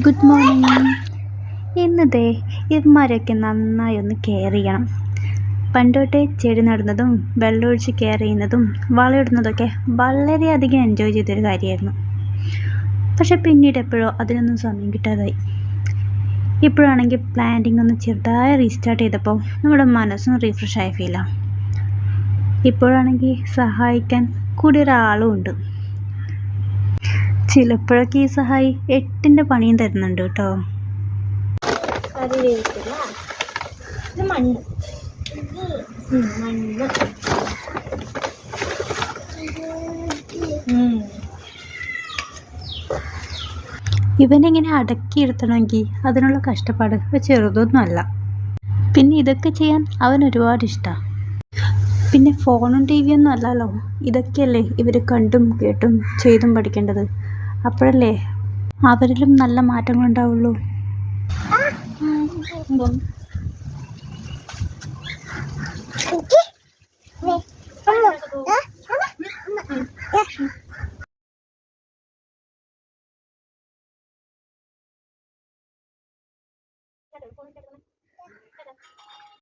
Good morning. ഇന്നതേ ഇവന്മാരൊക്കെ നന്നായി ഒന്ന് കെയർ ചെയ്യണം. പണ്ടോട്ടേ ചെടി നടുന്നതും വെള്ളമൊഴിച്ച് കെയർ ചെയ്യുന്നതും വളമിടുന്നതൊക്കെ വളരെയധികം എൻജോയ് ചെയ്തൊരു കാര്യമായിരുന്നു. പക്ഷെ പിന്നീട് എപ്പോഴോ അതിനൊന്നും സമയം കിട്ടാതായി. ഇപ്പോഴാണെങ്കിൽ പ്ലാന്റിംഗ് ഒന്ന് ചെറുതായി റീസ്റ്റാർട്ട് ചെയ്തപ്പോൾ നമ്മുടെ മനസ്സും റീഫ്രഷായി ഫീലാണ്. ഇപ്പോഴാണെങ്കിൽ സഹായിക്കാൻ കൂടി ഒരാളും ഉണ്ട്. ചിലപ്പോഴൊക്കെ ഈ സഹായി 8ന്റെ പണിയും തരുന്നുണ്ട് കേട്ടോ. ഇവനെങ്ങനെ അടക്കിയിരുത്തണമെങ്കിൽ അതിനുള്ള കഷ്ടപ്പാട് ചെറുതൊന്നുമല്ല. പിന്നെ ഇതൊക്കെ ചെയ്യാൻ അവൻ ഒരുപാട് ഇഷ്ടമാണ്. പിന്നെ ഫോണും ടിവിയൊന്നും അല്ലല്ലോ, ഇതൊക്കെയല്ലേ ഇവർ കണ്ടും കേട്ടും ചെയ്തും പഠിക്കേണ്ടത്. അപ്പോഴല്ലേ അവരിലും നല്ല മാറ്റങ്ങളുണ്ടാവുള്ളൂ.